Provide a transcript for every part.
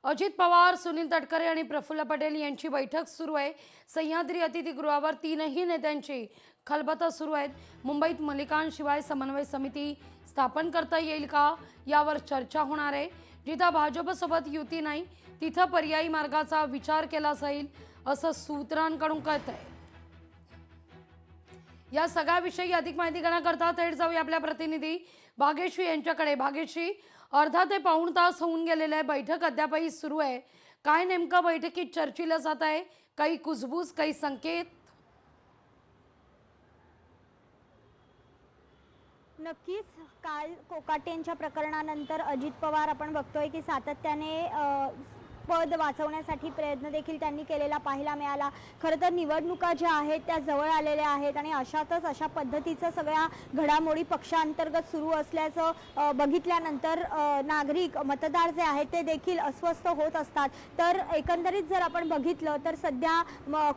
अजित पवार, सुनील तटकरे आणि प्रफुल्ल पटेल यांची बैठक सुरू आहे। सह्याद्री अतिथीगृहावर तीनही नेत्यांची खलबतं सुरू आहेत। मुंबईत मलिकांशिवाय समन्वय समिती स्थापन करता येईल का यावर चर्चा होणार आहे। जिथं भाजपसोबत युती नाही तिथं पर्यायी मार्गाचा विचार केला जाईल असं सूत्रांकडून कळतंय। या सगळ्याविषयी अधिक माहिती घेण्याकरता थेट जाऊया आपल्या प्रतिनिधी भाग्यश्री यांच्याकडे। भाग्यश्री, अर्धा ते पाऊण तास होऊन गेलेला आहे, बैठक अद्यापही सुरू आहे। काय नेमकं बैठकीत चर्चिलं जात आहे? काही कुजबूज, काही संकेत? नक्कीच काल कोकाटेंच्या प्रकरणानंतर अजित पवार आपण बघतोय की सातत्याने पद वाचवण्यासाठी प्रयत्न देखील त्यांनी केलेला पाहायला मिळाला। खरं तर निवडणुका ज्या आहेत त्या जवळ आलेल्या आहेत आणि अशातच अशा पद्धतीचं सगळ्या घडामोडी पक्षांतर्गत सुरू असल्याचं बघितल्यानंतर नागरिक मतदार जे आहेत ते देखील अस्वस्थ होत असतात। तर एकंदरीत जर आपण बघितलं तर सध्या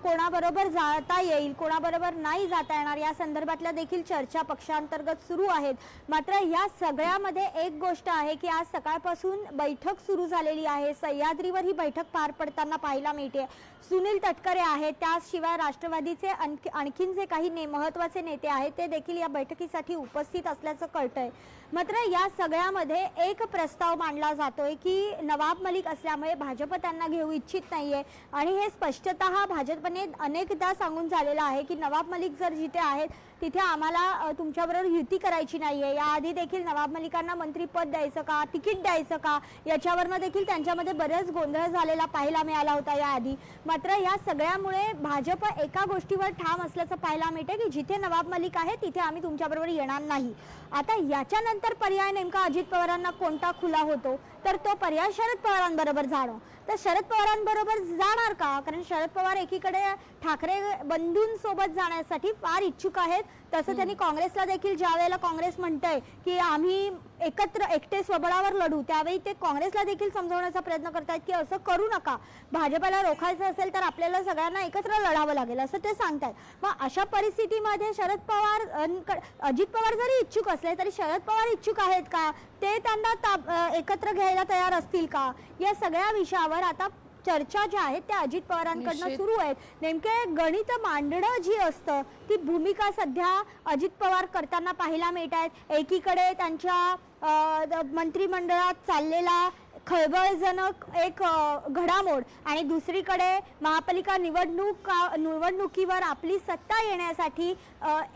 कोणाबरोबर जाता येईल, कोणाबरोबर नाही जाता येणार या संदर्भातल्या देखील चर्चा पक्षांतर्गत सुरू आहेत। मात्र या सगळ्यामध्ये एक गोष्ट आहे की आज सकाळपासून बैठक सुरू झालेली आहे। सह्याद्री ही बैठक पार पडताना पाहायला मिळते। सुनील तटकरे आहेत, त्याशिवाय राष्ट्रवादीचे आणखीन जे काही महत्त्वाचे नेते आहेत ते देखील या बैठकीसाठी उपस्थित असल्याचं कळतंय। मात्र या सगळ्यामध्ये एक प्रस्ताव मांडला जातोय की नवाब मलिक असल्यामुळे भाजप त्यांना घेऊ इच्छित नाहीये आणि हे स्पष्टतः भाजपने अनेकदा सांगून झालेलं आहे की नवाब मलिक जर जिथे आहेत तिथे आम्हाला तुमच्याबरोबर युती करायची नाहीये। याआधी देखील नवाब मलिकांना मंत्रीपद द्यायचं का, तिकीट द्यायचं का याच्यावरनं देखील त्यांच्यामध्ये बरेच गोंधळ झालेला पाहायला मिळाला होता याआधी। मात्र या सगळ्यामुळे भाजप एका गोष्टीवर ठाम असल्याचं पाहायला मिळते की जिथे नवाब मलिक आहे तिथे आम्ही तुमच्याबरोबर येणार नाही। आता याच्यानंतर पर्याय नेमका अजित पवारांना कोणता खुला होतो तर तो पर्याय शरद पवारांबरोबर जाणं। तर शरद पवारांबरोबर जाणार का? कारण शरद पवार एकीकडे ठाकरे बंधूंसोबत जाण्यासाठी फार इच्छुक आहेत। तसं त्यांनी काँग्रेसला देखील ज्यावेळेला काँग्रेस म्हणतंय की आम्ही एकत्र एकटे स्वबळावर लढू त्यावेळी ते काँग्रेसला देखील समजवण्याचा प्रयत्न करतात की असं करू नका, भाजपला रोखायचं असेल तर आपल्याला सगळ्यांना एकत्र लढावं लागेल असं ते सांगतात। मग अशा परिस्थितीमध्ये शरद पवार अजित पवार जरी इच्छुक असले तरी शरद पवार इच्छुक आहेत का, ते त्यांना एकत्र घ्यायला तयार असतील का, या सगळ्या विषयावर आता चर्चा ज्या आहेत त्या अजित पवारांकडनं सुरू आहेत। नेमके गणित मांडणं जी असतं ती भूमिका सध्या अजित पवार करताना पाहायला मिळत आहेत। एकीकडे त्यांच्या मंत्रिमंडळात चाललेला खळबळजनक एक घडामोड आणि दुसरीकडे महापालिका निवडणुकीवर आपली सत्ता येण्यासाठी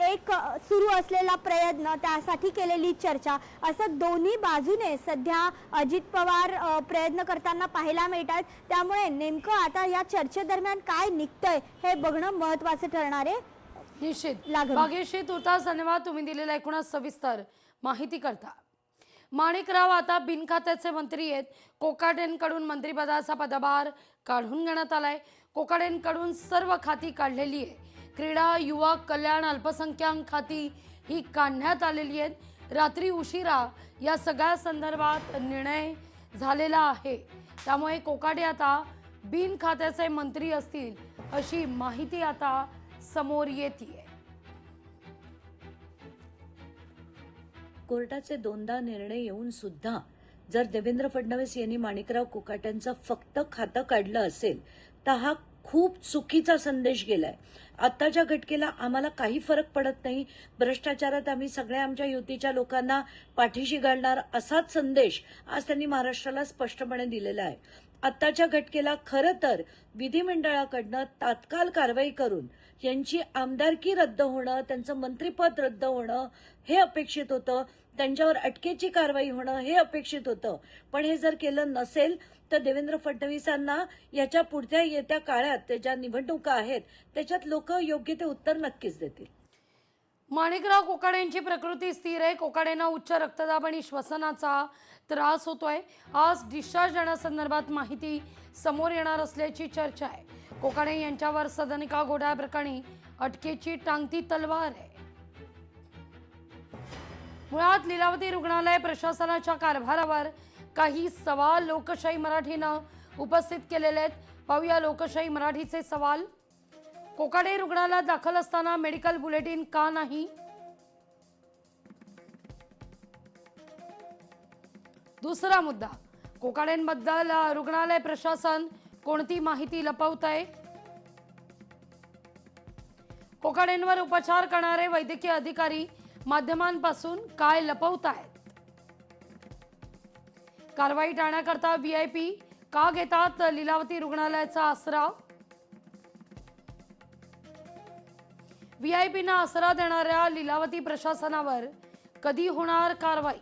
एक सुरू असलेला प्रयत्न, त्यासाठी केलेली चर्चा, असं दोन्ही बाजूने सध्या अजित पवार प्रयत्न करताना पाहायला मिळतात। त्यामुळे नेमकं आता या चर्चेदरम्यान काय निघतंय हे बघणं महत्त्वाचं ठरणार आहे। निश्चित भाग्यश्री, तुर्तास धन्यवाद तुम्ही दिलेला एकूणच सविस्तर माहिती करता। माणिकराव आता बिनखात्याचे मंत्री आहेत। कोकाटेंकडून मंत्रिपदाचा पदभार काढून घेण्यात आलाय। कोकाटेंकडून सर्व खाती काढलेली आहे। क्रीडा, युवा कल्याण, अल्पसंख्याक खाती ही काढण्यात आलेली आहेत। रात्री उशिरा या सगळ्या संदर्भात निर्णय झालेला आहे। त्यामुळे कोकाटे आता बिनखात्याचे मंत्री असतील अशी माहिती आता समोर येते। कोर्टाचे दोनदा निर्णय येऊन सुद्धा जर देवेंद्र फडणवीस यांनी माणिकराव कोकाटेंचं फक्त खातं काढलं असेल तर हा खूप चुकीचा संदेश गेलाय। आताच्या घटकेला आम्हाला काही फरक पडत नाही, भ्रष्टाचारात आम्ही सगळ्या आमच्या युतीच्या लोकांना पाठीशी घालणार असाच संदेश आज त्यांनी महाराष्ट्राला स्पष्टपणे दिलेला आहे। आताच्या घटकेला खरं तर विधिमंडळाकडनं तात्काळ कारवाई करून यांची आमदारकी रद्द होणं, त्यांचं मंत्रिपद रद्द होणं हे अपेक्षित होतं, त्यांच्यावर अटकेची कारवाई होणं हे अपेक्षित होतं। पण हे जर केलं नसेल तर देवेंद्र फडणवीसांना याच्या पुढच्या येत्या काळात ज्या निवडणुका आहेत त्याच्यात लोक योग्य ते उत्तर नक्कीच देतील। माणिकराव कोकाटेंची प्रकृती स्थिर आहे। कोकाटेंना उच्च रक्तदाब आणि श्वसनाचा त्रास होतोय। आज डिस्चार्ज देण्यासंदर्भात माहिती समोर येणार असल्याची चर्चा आहे। कोकाटे यांच्यावर सदनिका घोटाळ्या प्रकरणी अटकेची टांगती तलवार आहे। मुळात लीलावती रुग्णालय प्रशासनाच्या कारभारावर काही सवाल लोकशाही मराठीनं उपस्थित केलेले आहेत। पाहूया लोकशाही मराठीचे सवाल। कोकाटे रुग्णालयात दाखल असताना मेडिकल बुलेटिन का नाही? दुसरा मुद्दा, कोकाटेंबद्दल रुग्णालय प्रशासन कोणती माहिती लपवतंय? कोकाटेंवर उपचार करणारे वैद्यकीय अधिकारी माध्यमांपासून काय लपवतायत? कारवाई टाळण्याकरता VIP का घेतात लीलावती रुग्णालयाचा आसरा? VIP ना आसरा देणाऱ्या लीलावती प्रशासनावर कधी होणार कारवाई?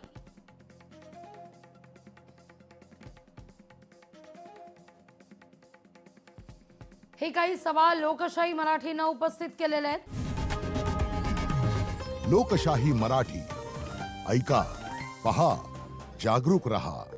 हे काही सवाल लोकशाही मराठीनं उपस्थित केलेले आहेत. लोकशाही मराठी ऐका, पहा, जागरूक रहा.